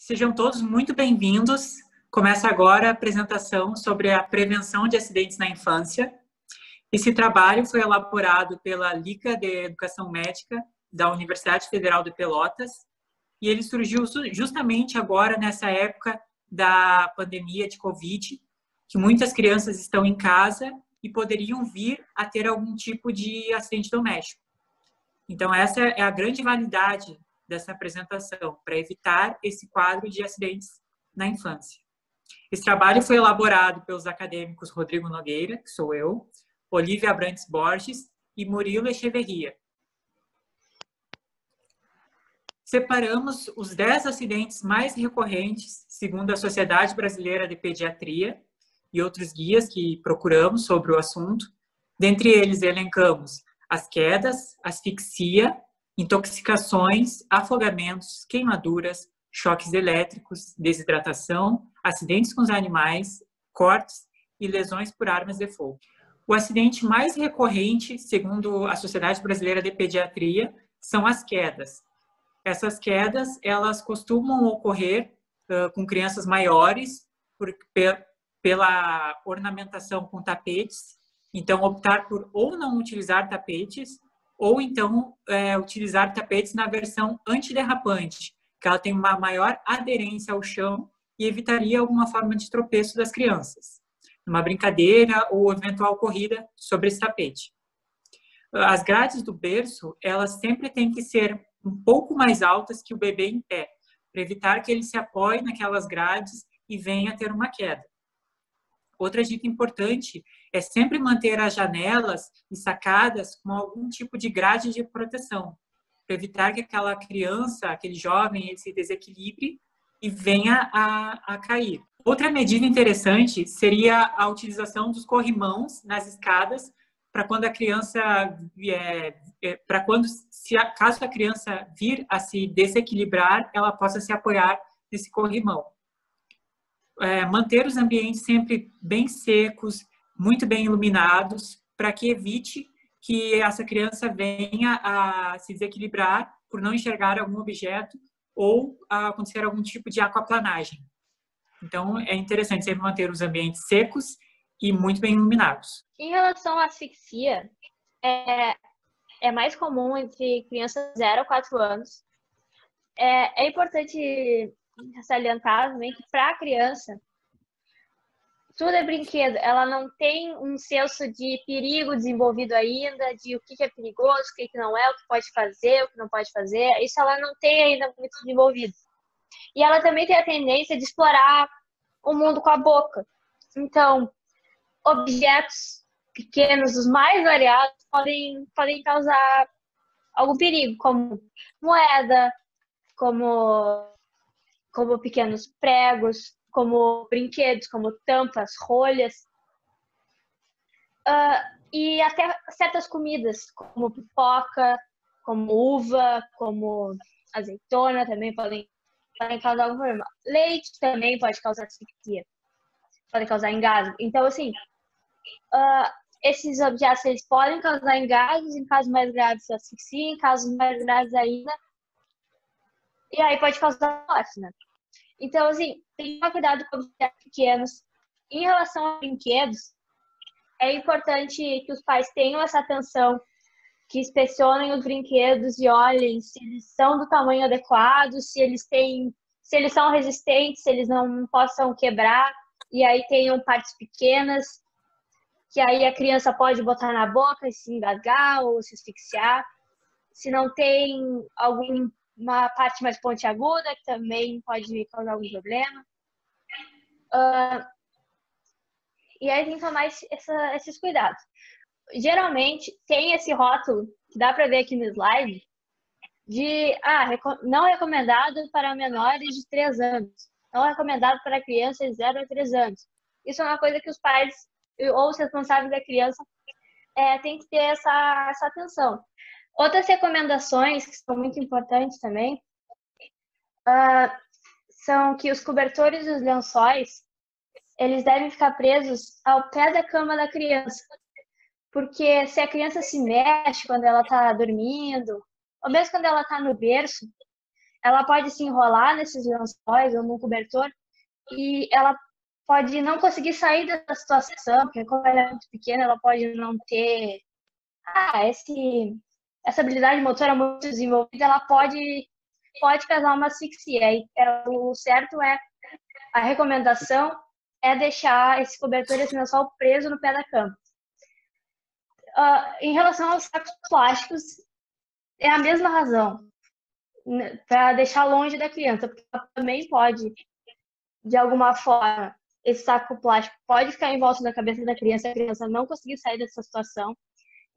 Sejam todos muito bem-vindos. Começa agora a apresentação sobre a prevenção de acidentes na infância. Esse trabalho foi elaborado pela Liga de Educação Médica da Universidade Federal de Pelotas e ele surgiu justamente agora nessa época da pandemia de Covid, que muitas crianças estão em casa e poderiam vir a ter algum tipo de acidente doméstico. Então, essa é a grande validade dessa apresentação, para evitar esse quadro de acidentes na infância. Esse trabalho foi elaborado pelos acadêmicos Rodrigo Nogueira, que sou eu, Olivia Abrantes Borges e Murilo Echeverria. Separamos os 10 acidentes mais recorrentes, segundo a Sociedade Brasileira de Pediatria e outros guias que procuramos sobre o assunto. Dentre eles, elencamos as quedas, asfixia, intoxicações, afogamentos, queimaduras, choques elétricos, desidratação, acidentes com os animais, cortes e lesões por armas de fogo. O acidente mais recorrente, segundo a Sociedade Brasileira de Pediatria, são as quedas. Essas quedas, elas costumam ocorrer com crianças maiores pela ornamentação com tapetes. Então, optar por ou não utilizar tapetes, ou então utilizar tapetes na versão antiderrapante, que ela tem uma maior aderência ao chão e evitaria alguma forma de tropeço das crianças, uma brincadeira ou eventual corrida sobre esse tapete. As grades do berço, elas sempre têm que ser um pouco mais altas que o bebê em pé, para evitar que ele se apoie naquelas grades e venha a ter uma queda. Outra dica importante é sempre manter as janelas e sacadas com algum tipo de grade de proteção, para evitar que aquela criança, aquele jovem, ele se desequilibre e venha a cair. Outra medida interessante seria a utilização dos corrimãos nas escadas, para quando a criança caso a criança vir a se desequilibrar, ela possa se apoiar nesse corrimão. Manter os ambientes sempre bem secos, muito bem iluminados, para que evite que essa criança venha a se desequilibrar por não enxergar algum objeto ou acontecer algum tipo de aquaplanagem. Então, é interessante sempre manter os ambientes secos e muito bem iluminados. Em relação à asfixia, é mais comum entre crianças de 0 a 4 anos. É importante salientar também que para a criança, tudo é brinquedo. Ela não tem um senso de perigo desenvolvido ainda, de o que é perigoso, o que não é, o que pode fazer, o que não pode fazer. Isso ela não tem ainda muito desenvolvido. E ela também tem a tendência de explorar o mundo com a boca. Então, objetos pequenos, os mais variados, podem causar algum perigo, como moeda, como pequenos pregos, como brinquedos, como tampas, rolhas. E até certas comidas, como pipoca, como uva, como azeitona, também podem causar algum problema. Leite também pode causar asfixia, pode causar engasgo. Então, assim, esses objetos eles podem causar engasgos, em casos mais graves asfixia, em casos mais graves ainda. E aí pode causar morte, né? Então, assim, tem que tomar cuidado com objetos pequenos. Em relação a brinquedos, é importante que os pais tenham essa atenção, que inspecionem os brinquedos e olhem se eles são do tamanho adequado, se eles são resistentes, se eles não possam quebrar, e aí tenham partes pequenas, que aí a criança pode botar na boca e se engasgar ou se asfixiar. Se não tem uma parte mais pontiaguda, que também pode causar algum problema. E aí tem que tomar esses cuidados. Geralmente, tem esse rótulo, que dá para ver aqui no slide, de não recomendado para menores de 3 anos. Não recomendado para crianças de 0 a 3 anos. Isso é uma coisa que os pais ou os responsáveis da criança têm que ter essa atenção. Outras recomendações que são muito importantes também são que os cobertores e os lençóis eles devem ficar presos ao pé da cama da criança, porque se a criança se mexe quando ela está dormindo, ou mesmo quando ela está no berço, ela pode se enrolar nesses lençóis ou no cobertor e ela pode não conseguir sair dessa situação, porque como ela é muito pequena, ela pode não ter essa habilidade motora muito desenvolvida, ela pode causar uma asfixia. E o certo é, a recomendação é deixar esse cobertor e esse lençol preso no pé da cama. Em relação aos sacos plásticos, é a mesma razão, né, para deixar longe da criança, porque ela também pode, de alguma forma, esse saco plástico pode ficar em volta da cabeça da criança e a criança não conseguir sair dessa situação.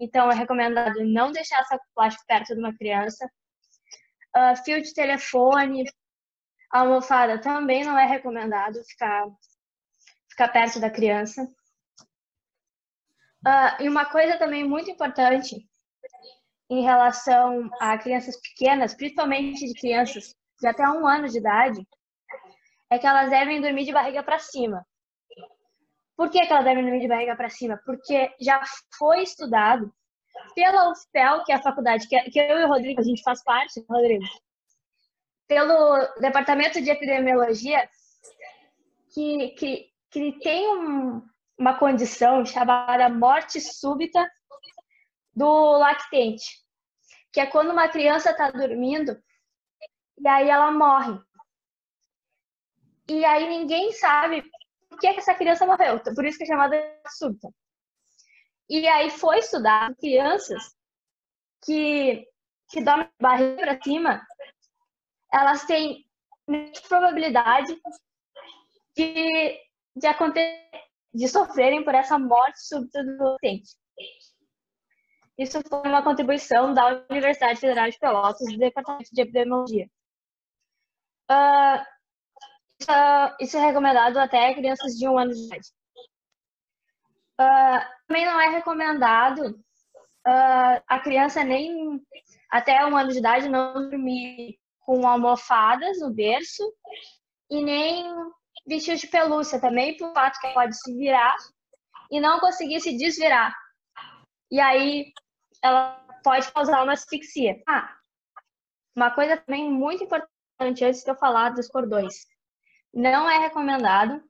Então, é recomendado não deixar saco plástico perto de uma criança. Fio de telefone, almofada também não é recomendado ficar perto da criança. E uma coisa também muito importante em relação a crianças pequenas, principalmente de crianças de até 1 ano de idade, é que elas devem dormir de barriga para cima. Por que elas devem dormir de barriga para cima? Porque já foi estudado pela UFPEL, que é a faculdade que eu e o Rodrigo, a gente faz parte, Rodrigo, pelo Departamento de Epidemiologia, que tem uma condição chamada morte súbita do lactente, que é quando uma criança está dormindo e aí ela morre. E aí ninguém sabe por que essa criança morreu, por isso que é chamada súbita. E aí foi estudado crianças que dormem de barriga para cima, elas têm menos probabilidade de sofrerem por essa morte súbita do lactente. Isso foi uma contribuição da Universidade Federal de Pelotas, do Departamento de Epidemiologia. Isso é recomendado até crianças de 1 ano de idade. Também não é recomendado a criança nem até 1 ano de idade não dormir com almofadas no berço e nem vestir de pelúcia também, por fato que ela pode se virar e não conseguir se desvirar. E aí ela pode causar uma asfixia. Uma coisa também muito importante antes de eu falar dos cordões. Não é recomendado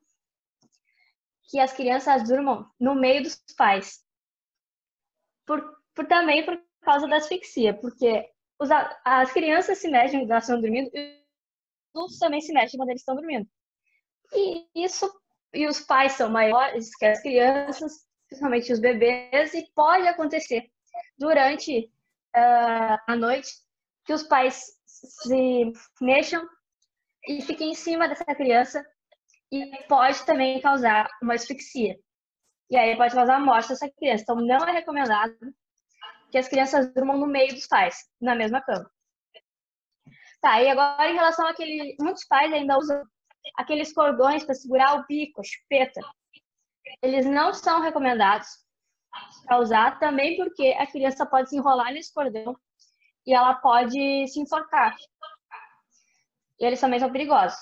que as crianças durmam no meio dos pais. Também por causa da asfixia, porque as crianças se mexem quando elas estão dormindo e os adultos também se mexem quando eles estão dormindo. E os pais são maiores que as crianças, principalmente os bebês, e pode acontecer durante a noite que os pais se mexam e fiquem em cima dessa criança e pode também causar uma asfixia. E aí pode causar a morte dessa criança. Então, não é recomendado que as crianças durmam no meio dos pais, na mesma cama. Tá, e agora em relação àquele... Muitos pais ainda usam aqueles cordões para segurar o bico, a chupeta. Eles não são recomendados para usar, também porque a criança pode se enrolar nesse cordão e ela pode se enforcar. E eles também são perigosos.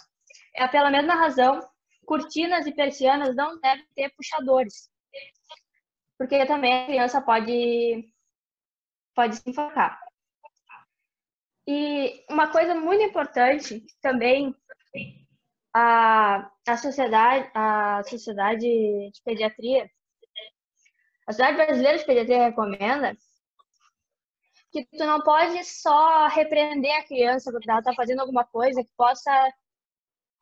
Pela mesma razão, cortinas e persianas não devem ter puxadores, porque também a criança pode se enforcar. E uma coisa muito importante também, a Sociedade de Pediatria, a Sociedade Brasileira de Pediatria recomenda que tu não pode só repreender a criança porque ela está fazendo alguma coisa que possa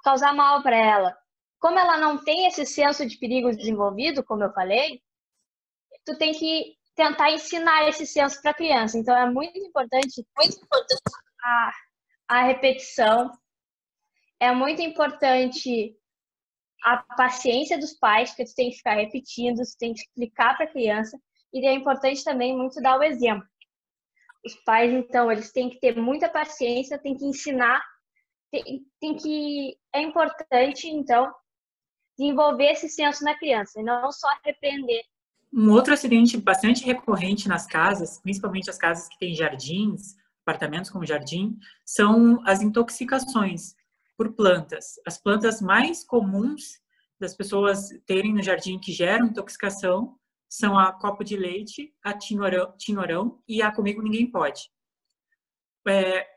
causar mal para ela. Como ela não tem esse senso de perigo desenvolvido, como eu falei, tu tem que tentar ensinar esse senso para a criança. Então, é muito importante a repetição, é muito importante a paciência dos pais, porque tu tem que ficar repetindo, tu tem que explicar para a criança, e é importante também muito dar o exemplo. Os pais, então, eles têm que ter muita paciência, têm que ensinar, é importante, então, desenvolver esse senso na criança, e não só repreender. Um outro acidente bastante recorrente nas casas, principalmente as casas que têm jardins, apartamentos com jardim, são as intoxicações por plantas. As plantas mais comuns das pessoas terem no jardim que geram intoxicação são a copo de leite, a tinorão e a comigo ninguém pode.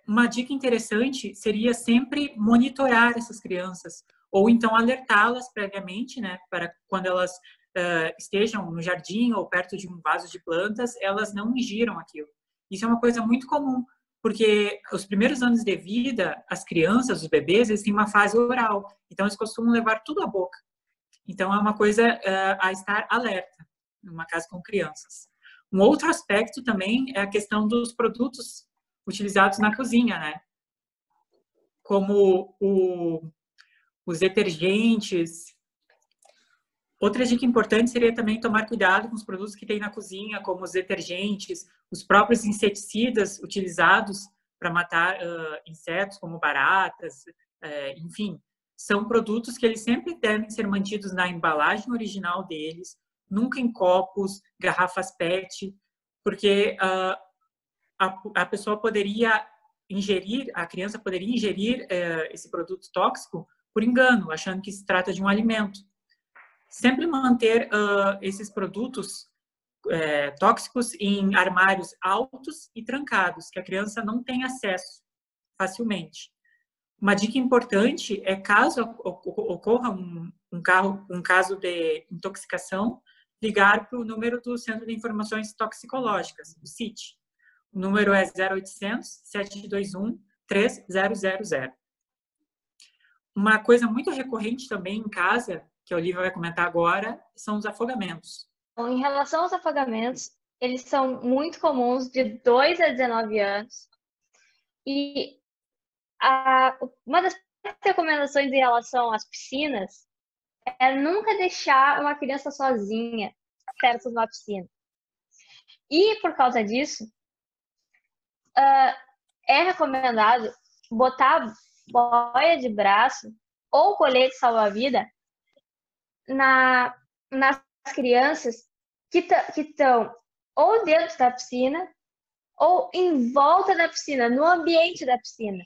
uma dica interessante seria sempre monitorar essas crianças, ou então alertá-las previamente, né, para quando elas estejam no jardim ou perto de um vaso de plantas, elas não ingiram aquilo. Isso é uma coisa muito comum, porque os primeiros anos de vida, as crianças, os bebês, eles têm uma fase oral, então eles costumam levar tudo à boca. Então é uma coisa a estar alerta, numa casa com crianças. Um outro aspecto também é a questão dos produtos utilizados na cozinha, né? Como os detergentes. Outra dica importante seria também tomar cuidado com os produtos que tem na cozinha, como os detergentes, os próprios inseticidas utilizados para matar insetos, como baratas, enfim. São produtos que eles sempre devem ser mantidos na embalagem original deles, nunca em copos, garrafas PET, porque a pessoa poderia ingerir, a criança poderia ingerir esse produto tóxico por engano, achando que se trata de um alimento. Sempre manter esses produtos tóxicos em armários altos e trancados, que a criança não tem acesso facilmente. Uma dica importante é, caso ocorra um caso de intoxicação, ligar para o número do Centro de Informações Toxicológicas, o CIT. O número é 0800 721 3000. Uma coisa muito recorrente também em casa, que a Olivia vai comentar agora, são os afogamentos. Bom, em relação aos afogamentos, eles são muito comuns de 2 a 19 anos. E uma das recomendações em relação às piscinas é nunca deixar uma criança sozinha perto de uma piscina. E por causa disso, é recomendado botar boia de braço ou colete salva-vida nas crianças que estão ou dentro da piscina ou em volta da piscina, no ambiente da piscina.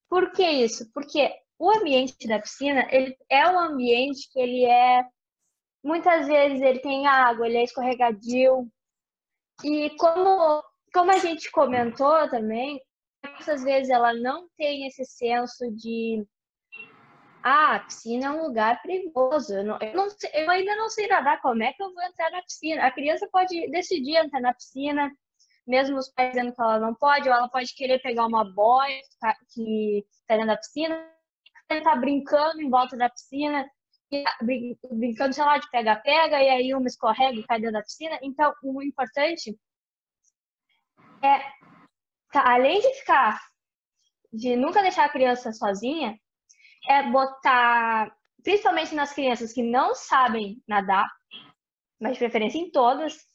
Por que isso? Porque o ambiente da piscina, ele é um ambiente que ele muitas vezes ele tem água, ele é escorregadio. E como a gente comentou também, muitas vezes ela não tem esse senso de a piscina é um lugar perigoso. Eu ainda não sei nadar, como é que eu vou entrar na piscina? A criança pode decidir entrar na piscina, mesmo os pais dizendo que ela não pode, ou ela pode querer pegar uma boia que está dentro da piscina, estar brincando em volta da piscina, brincando, sei lá, de pega-pega, e aí uma escorrega e cai dentro da piscina. Então, o importante é, além de nunca deixar a criança sozinha, é botar, principalmente nas crianças que não sabem nadar, mas de preferência em todas,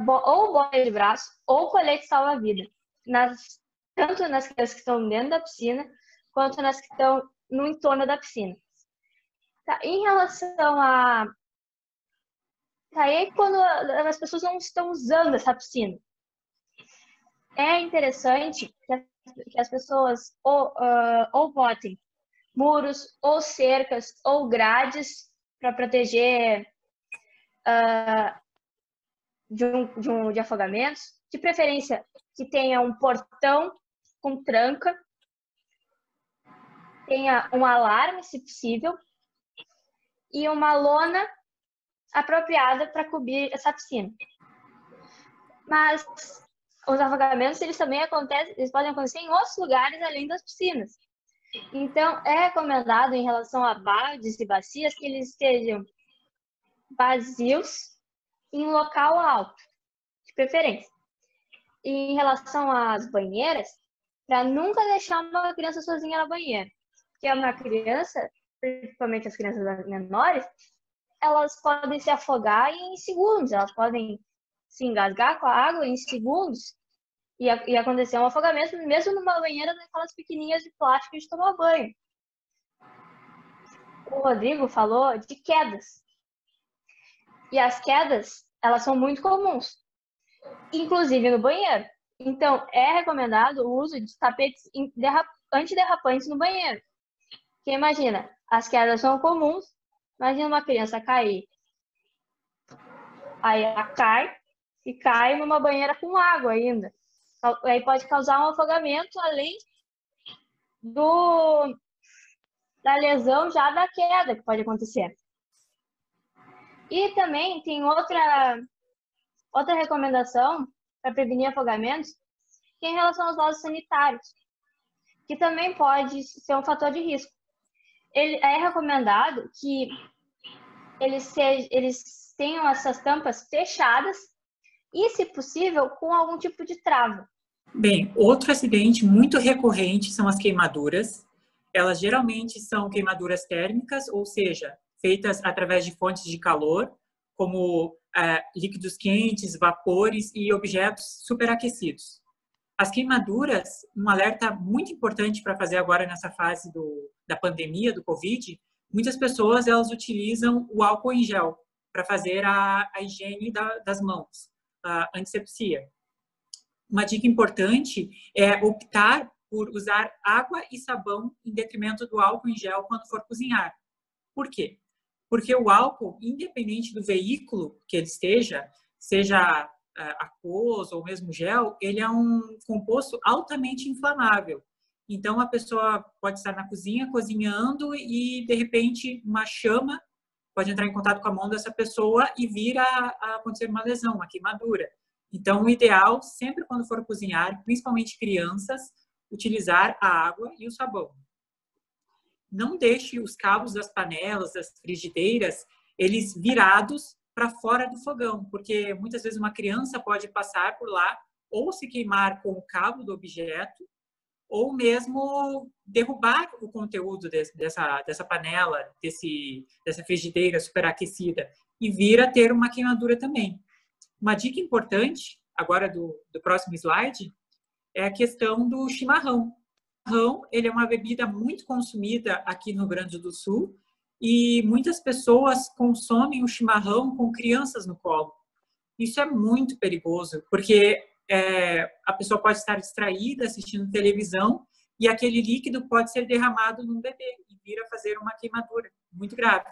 ou boia de braço ou colete salva-vida, tanto nas crianças que estão dentro da piscina, quanto nas que estão no entorno da piscina. Tá, em relação aí quando as pessoas não estão usando essa piscina, é interessante que as pessoas ou botem muros, ou cercas, ou grades para proteger de afogamentos, de preferência que tenha um portão com tranca, tenha um alarme, se possível, e uma lona apropriada para cobrir essa piscina. Mas os afogamentos, eles também podem acontecer em outros lugares além das piscinas. Então, é recomendado em relação a baldes e bacias que eles estejam vazios em local alto, de preferência. E em relação às banheiras, para nunca deixar uma criança sozinha na banheira. Porque uma criança, principalmente as crianças menores, elas podem se afogar em segundos, elas podem se engasgar com a água em segundos e acontecer um afogamento, mesmo numa banheira daquelas pequenininhas de plástico de tomar banho. O Rodrigo falou de quedas. E as quedas, elas são muito comuns, inclusive no banheiro. Então, é recomendado o uso de tapetes antiderrapantes no banheiro. Porque imagina, as quedas são comuns, imagina uma criança cair. Aí ela cai e cai numa banheira com água ainda. Aí pode causar um afogamento, além da lesão já da queda que pode acontecer. E também tem outra recomendação para prevenir afogamentos, que é em relação aos vasos sanitários, que também pode ser um fator de risco. É recomendado que eles tenham essas tampas fechadas e, se possível, com algum tipo de trava. Bem, outro acidente muito recorrente são as queimaduras. Elas geralmente são queimaduras térmicas, ou seja, feitas através de fontes de calor, como líquidos quentes, vapores e objetos superaquecidos. As queimaduras, um alerta muito importante para fazer agora nessa fase da pandemia, do Covid, muitas pessoas elas utilizam o álcool em gel para fazer a higiene das mãos, a antisepsia. Uma dica importante é optar por usar água e sabão em detrimento do álcool em gel quando for cozinhar. Por quê? Porque o álcool, independente do veículo que ele esteja, seja aquoso ou mesmo gel, ele é um composto altamente inflamável. Então, a pessoa pode estar na cozinha cozinhando e, de repente, uma chama pode entrar em contato com a mão dessa pessoa e vir a acontecer uma lesão, uma queimadura. Então, o ideal, sempre quando for cozinhar, principalmente crianças, utilizar a água e o sabão. Não deixe os cabos das panelas, das frigideiras, eles virados para fora do fogão, porque muitas vezes uma criança pode passar por lá ou se queimar com o cabo do objeto, ou mesmo derrubar o conteúdo dessa panela, dessa frigideira superaquecida, e vir a ter uma queimadura também. Uma dica importante, agora do próximo slide, é a questão do chimarrão. O chimarrão, ele é uma bebida muito consumida aqui no Rio Grande do Sul e muitas pessoas consomem o chimarrão com crianças no colo. Isso é muito perigoso, porque a pessoa pode estar distraída assistindo televisão e aquele líquido pode ser derramado num bebê e vir a fazer uma queimadura muito grave.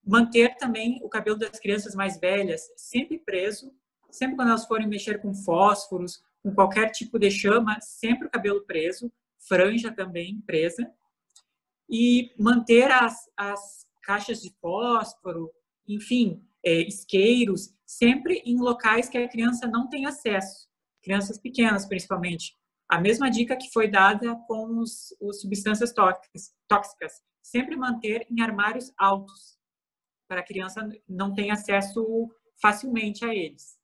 Manter também o cabelo das crianças mais velhas sempre preso, sempre quando elas forem mexer com fósforos, com qualquer tipo de chama, sempre o cabelo preso, franja também presa, e manter as caixas de fósforo, enfim, isqueiros, sempre em locais que a criança não tem acesso, crianças pequenas principalmente. A mesma dica que foi dada com as substâncias tóxicas, sempre manter em armários altos, para a criança não ter acesso facilmente a eles.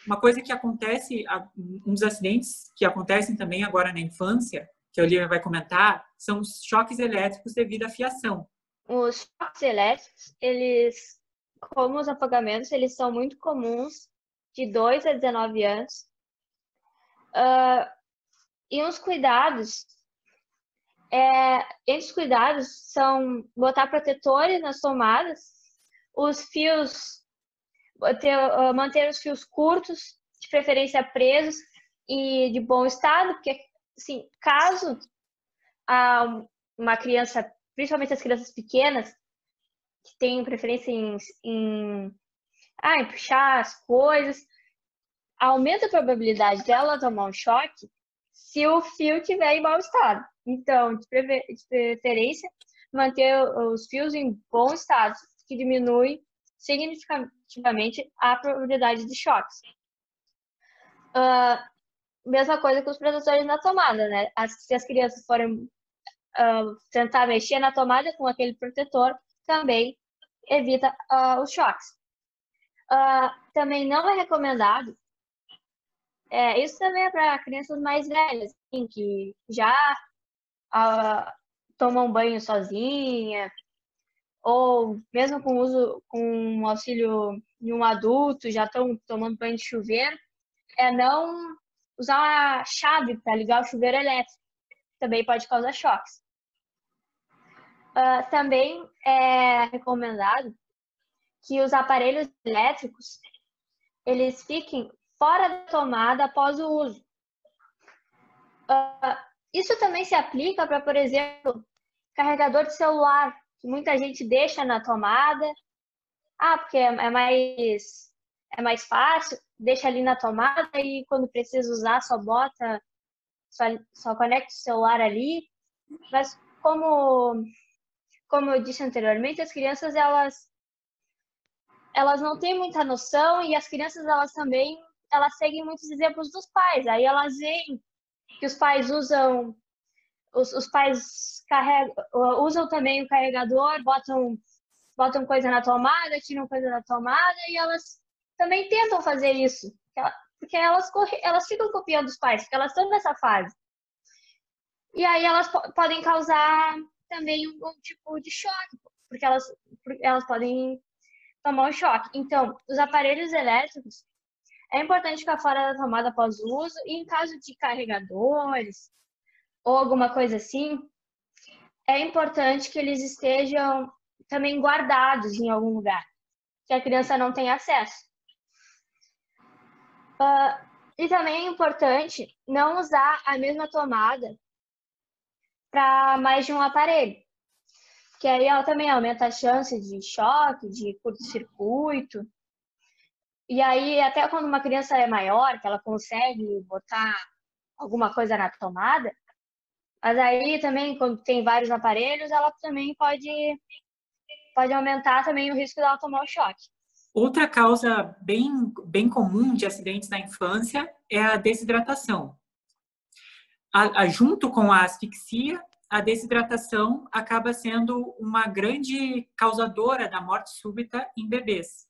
Uma coisa que acontece, uns acidentes que acontecem também agora na infância, que a Olivia vai comentar, são os choques elétricos devido à fiação. Os choques elétricos, eles, como os afogamentos, eles são muito comuns de 2 a 19 anos. E os cuidados, entre os cuidados, são botar protetores nas tomadas, os fios, manter os fios curtos, de preferência presos e de bom estado, porque, assim, caso uma criança, principalmente as crianças pequenas, que têm preferência em puxar as coisas, aumenta a probabilidade dela tomar um choque se o fio estiver em mau estado. Então, de preferência, manter os fios em bom estado, que diminui significativamente a probabilidade de choques. Mesma coisa com os protetores na tomada, né? Se as crianças forem tentar mexer na tomada com aquele protetor, também evita os choques. Também não é recomendado, isso também é para crianças mais velhas, assim, que já tomam banho sozinha, ou mesmo com o auxílio de um adulto, já estão tomando banho de chuveiro, não usar a chave para ligar o chuveiro elétrico. Também pode causar choques. Também é recomendado que os aparelhos elétricos eles fiquem fora da tomada após o uso. Isso também se aplica para, por exemplo, carregador de celular, que muita gente deixa na tomada, porque é mais é mais fácil, deixa ali na tomada e quando precisa usar, só bota, só conecta o celular ali. Mas como eu disse anteriormente, as crianças elas não têm muita noção e as crianças elas também elas seguem muitos exemplos dos pais. Aí elas veem que os pais usam os pais usam também o carregador, botam coisa na tomada, tiram coisa da tomada e elas também tentam fazer isso. Porque elas ficam copiando os pais, porque elas estão nessa fase. E aí elas podem causar também um tipo de choque, porque elas podem tomar um choque. Então, os aparelhos elétricos, é importante ficar fora da tomada após o uso, e em caso de carregadores ou alguma coisa assim, é importante que eles estejam também guardados em algum lugar, que a criança não tenha acesso. E também é importante não usar a mesma tomada para mais de um aparelho, que aí ela também aumenta a chance de choque, de curto-circuito. E aí, até quando uma criança é maior, que ela consegue botar alguma coisa na tomada, mas aí também, quando tem vários aparelhos, ela também pode aumentar também o risco dela tomar o choque. Outra causa bem comum de acidentes na infância é a desidratação. Junto com a asfixia, a desidratação acaba sendo uma grande causadora da morte súbita em bebês.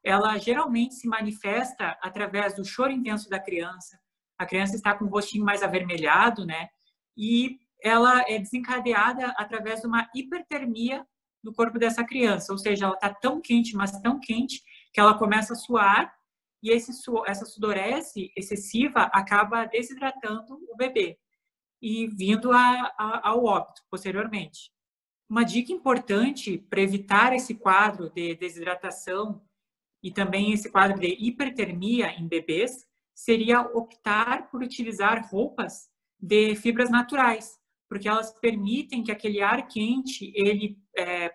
Ela geralmente se manifesta através do choro intenso da criança. A criança está com o rostinho mais avermelhado, né? E ela é desencadeada através de uma hipertermia no corpo dessa criança, ou seja, ela está tão quente, mas tão quente, que ela começa a suar e essa sudorese excessiva acaba desidratando o bebê e vindo ao óbito posteriormente. Uma dica importante para evitar esse quadro de desidratação e também esse quadro de hipertermia em bebês seria optar por utilizar roupas de fibras naturais, porque elas permitem que aquele ar quente ele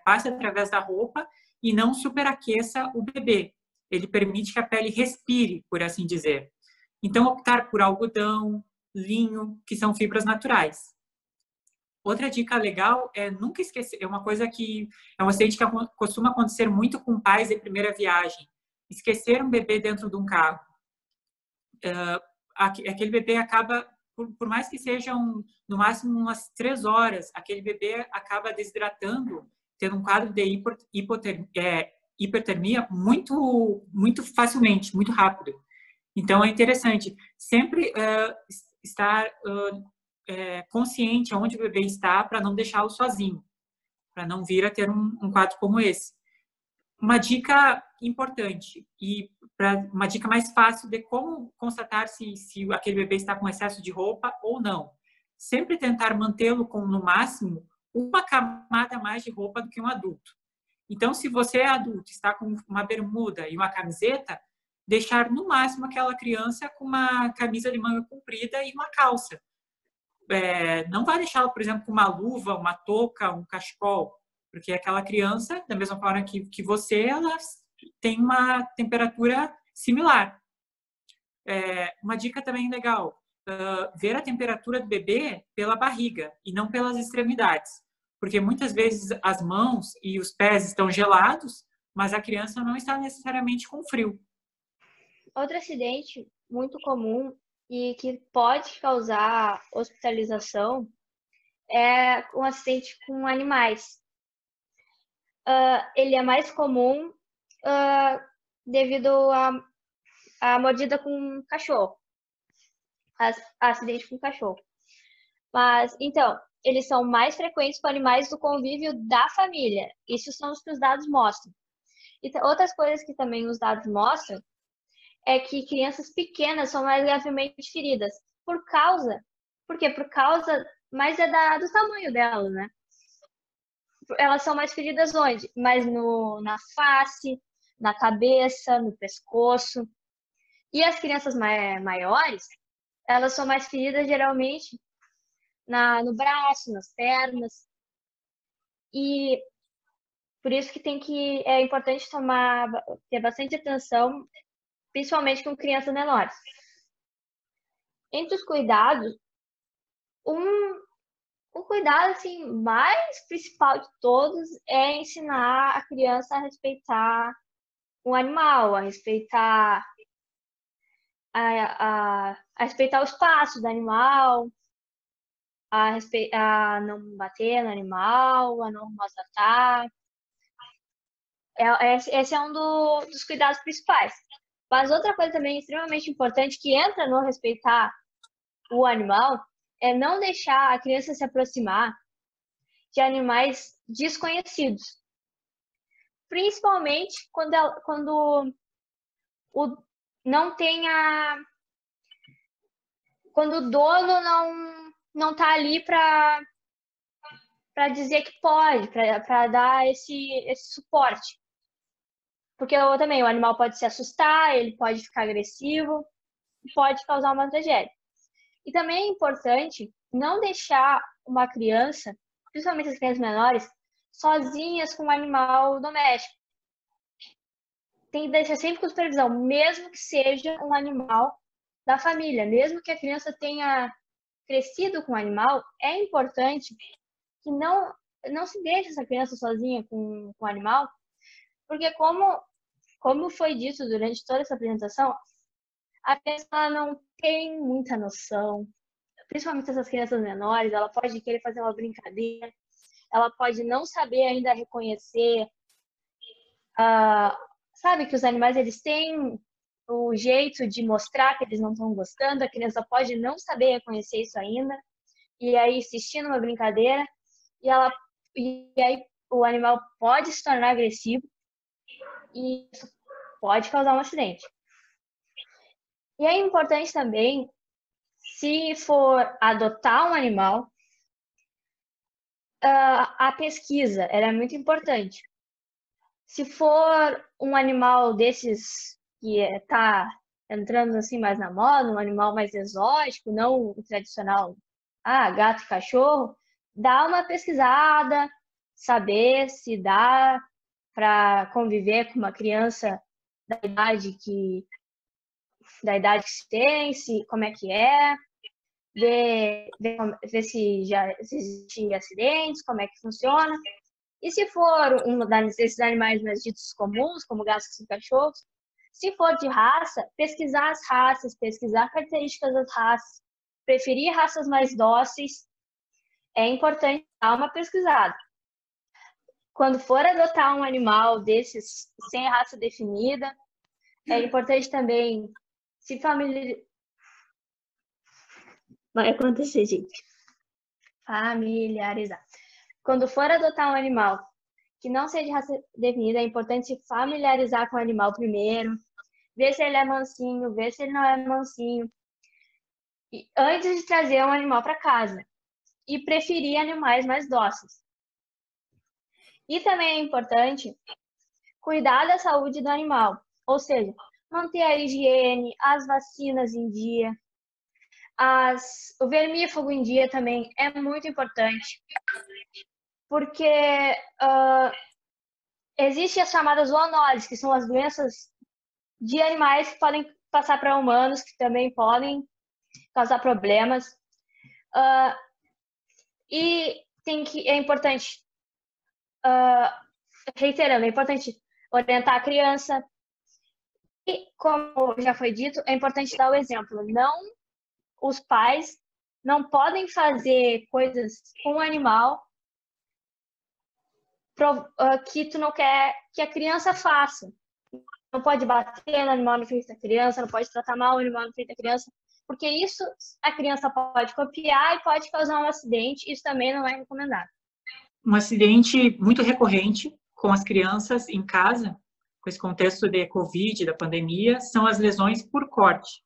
passe através da roupa e não superaqueça o bebê. Ele permite que a pele respire, por assim dizer. Então, optar por algodão, linho, que são fibras naturais. Outra dica legal é nunca esquecer, é uma coisa que é um acidente que costuma acontecer muito com pais de primeira viagem, esquecer um bebê dentro de um carro. Aquele bebê acaba, por mais que sejam no máximo umas 3 horas, aquele bebê acaba desidratando, tendo um quadro de hipertermia muito facilmente, muito rápido. Então, é interessante sempre estar consciente aonde o bebê está para não deixá-lo sozinho, para não vir a ter um quadro como esse. Uma dica importante e uma dica mais fácil de como constatar se aquele bebê está com excesso de roupa ou não. Sempre tentar mantê-lo com, no máximo, uma camada a mais de roupa do que um adulto. Então, se você é adulto, está com uma bermuda e uma camiseta, deixar no máximo aquela criança com uma camisa de manga comprida e uma calça. Não vai deixá-la, por exemplo, com uma luva, uma touca, um cachecol, porque aquela criança, da mesma forma que você, ela tem uma temperatura similar. Uma dica também legal, ver a temperatura do bebê pela barriga e não pelas extremidades, porque muitas vezes as mãos e os pés estão gelados, mas a criança não está necessariamente com frio. Outro acidente muito comum e que pode causar hospitalização é um acidente com animais. Ele é mais comum devido à mordida com cachorro, acidente com cachorro. Mas, então, eles são mais frequentes com animais do convívio da família. Isso são os que os dados mostram. E outras coisas que também os dados mostram é que crianças pequenas são mais levemente feridas. Por quê? Por causa mais do tamanho delas, né? Elas são mais feridas onde? Mais na face, na cabeça, no pescoço. E as crianças maiores, elas são mais feridas geralmente no braço, nas pernas. E por isso que é importante ter bastante atenção principalmente com crianças menores. Entre os cuidados, o cuidado assim, mais principal de todos é ensinar a criança a respeitar o animal, a respeitar respeitar o espaço do animal, a não bater no animal, a não maltratar. Esse é um dos cuidados principais. Mas outra coisa também extremamente importante que entra no respeitar o animal é não deixar a criança se aproximar de animais desconhecidos. Principalmente quando não tenha, quando o dono não tá ali para dizer que pode, para dar esse suporte. Porque também o animal pode se assustar, ele pode ficar agressivo, pode causar uma tragédia. E também é importante não deixar uma criança, principalmente as crianças menores, sozinhas com um animal doméstico. Tem que deixar sempre com supervisão, mesmo que seja um animal da família, mesmo que a criança tenha crescido com o animal, é importante que não se deixe essa criança sozinha com o animal, porque como foi dito durante toda essa apresentação, a criança não tem muita noção, principalmente essas crianças menores, ela pode querer fazer uma brincadeira, ela pode não saber ainda reconhecer, sabe que os animais eles têm o jeito de mostrar que eles não estão gostando, a criança pode não saber reconhecer isso ainda, e aí insistir numa brincadeira, e aí o animal pode se tornar agressivo e isso pode causar um acidente. E é importante também, se for adotar um animal, a pesquisa ela é muito importante. Se for um animal desses que está entrando assim mais na moda, um animal mais exótico, não o tradicional, gato e cachorro, dá uma pesquisada, saber se dá para conviver com uma criança da idade que se tem, como é que é, ver se já existem acidentes, como é que funciona. E se for desses animais mais ditos comuns, como gatos e cachorros, se for de raça, pesquisar as raças, pesquisar características das raças, preferir raças mais dóceis, é importante dar uma pesquisada. Quando for adotar um animal desses sem raça definida, é importante também se familiarizar. Vai acontecer, gente. Familiarizar. Quando for adotar um animal que não seja de raça definida, é importante se familiarizar com o animal primeiro, ver se ele é mansinho, ver se ele não é mansinho, antes de trazer um animal para casa. E preferir animais mais dóceis. E também é importante cuidar da saúde do animal, ou seja, manter a higiene, as vacinas em dia, o vermífugo em dia também é muito importante, porque existem as chamadas zoonoses, que são as doenças de animais que podem passar para humanos, que também podem causar problemas. E é importante, reiterando, é importante orientar a criança. E, como já foi dito, é importante dar o exemplo. Os pais não podem fazer coisas com o animal que tu não quer que a criança faça. Não pode bater no animal na frente da criança, não pode tratar mal o animal na frente da criança, porque isso a criança pode copiar e pode causar um acidente, isso também não é recomendado. Um acidente muito recorrente com as crianças em casa, com esse contexto de Covid, da pandemia, são as lesões por corte.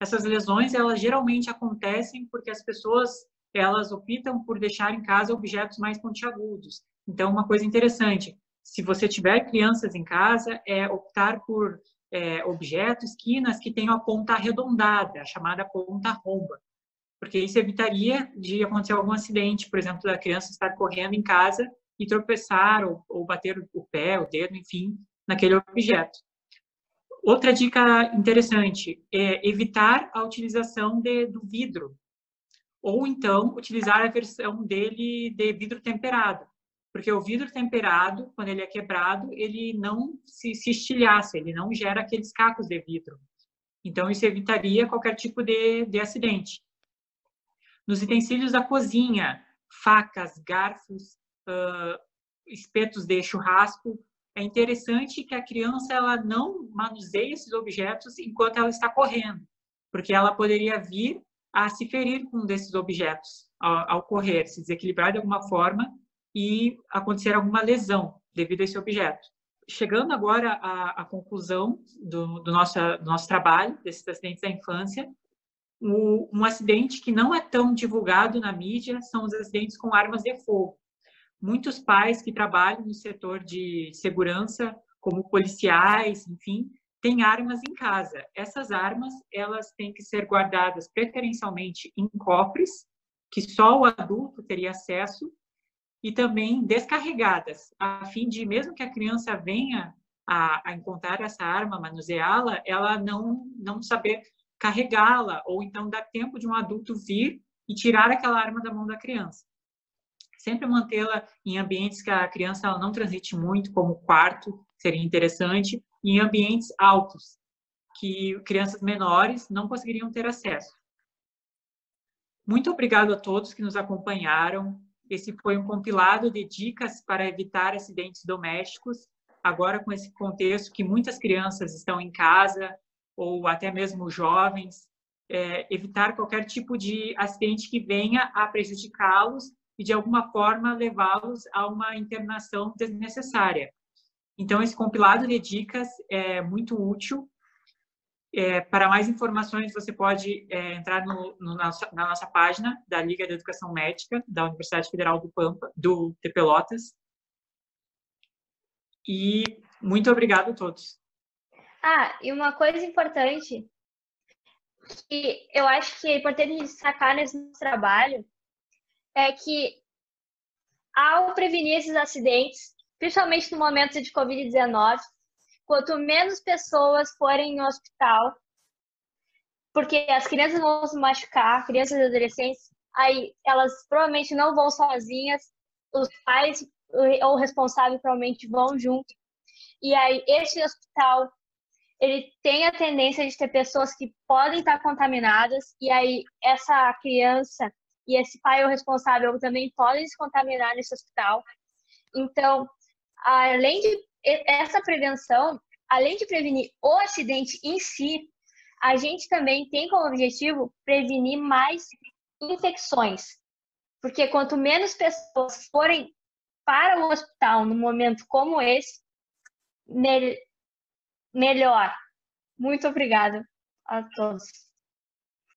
Essas lesões, elas geralmente acontecem porque as pessoas, elas optam por deixar em casa objetos mais pontiagudos. Então, uma coisa interessante, se você tiver crianças em casa, é optar por objetos, quinas que tenham a ponta arredondada, a chamada ponta romba, porque isso evitaria de acontecer algum acidente, por exemplo, da criança estar correndo em casa e tropeçar ou bater o pé, o dedo, enfim, naquele objeto. Outra dica interessante é evitar a utilização do vidro, ou então utilizar a versão dele de vidro temperado, porque o vidro temperado, quando ele é quebrado, ele não se estilhaça, ele não gera aqueles cacos de vidro. Então, isso evitaria qualquer tipo de acidente. Nos utensílios da cozinha, facas, garfos, espetos de churrasco, é interessante que a criança ela não manuseie esses objetos enquanto ela está correndo, porque ela poderia vir a se ferir com um desses objetos ao correr, se desequilibrar de alguma forma e acontecer alguma lesão devido a esse objeto. Chegando agora à conclusão do nosso trabalho, desses acidentes da infância, um acidente que não é tão divulgado na mídia são os acidentes com armas de fogo. Muitos pais que trabalham no setor de segurança, como policiais, enfim, têm armas em casa. Essas armas, elas têm que ser guardadas preferencialmente em cofres, que só o adulto teria acesso, e também descarregadas, a fim de, mesmo que a criança venha a encontrar essa arma, manuseá-la, ela não saber carregá-la, ou então dar tempo de um adulto vir e tirar aquela arma da mão da criança. Sempre mantê-la em ambientes que a criança ela não transite muito, como o quarto, seria interessante, e em ambientes altos, que crianças menores não conseguiriam ter acesso. Muito obrigado a todos que nos acompanharam. Esse foi um compilado de dicas para evitar acidentes domésticos, agora com esse contexto que muitas crianças estão em casa, ou até mesmo jovens, evitar qualquer tipo de acidente que venha a prejudicá-los e, de alguma forma, levá-los a uma internação desnecessária. Então, esse compilado de dicas é muito útil. Para mais informações, você pode entrar na nossa página da Liga de Educação Médica da Universidade Federal de Pelotas. E muito obrigado a todos. E uma coisa importante que eu acho que é importante destacar nesse trabalho é que, ao prevenir esses acidentes, principalmente no momento de Covid-19, quanto menos pessoas forem no hospital, porque as crianças vão se machucar, crianças e adolescentes, aí elas provavelmente não vão sozinhas, os pais ou o responsável provavelmente vão junto, e aí esse hospital, ele tem a tendência de ter pessoas que podem estar contaminadas, e aí essa criança e esse pai ou responsável também podem se contaminar nesse hospital. Então, além de essa prevenção, além de prevenir o acidente em si, a gente também tem como objetivo prevenir mais infecções. Porque quanto menos pessoas forem para o hospital num momento como esse, melhor. Muito obrigada a todos.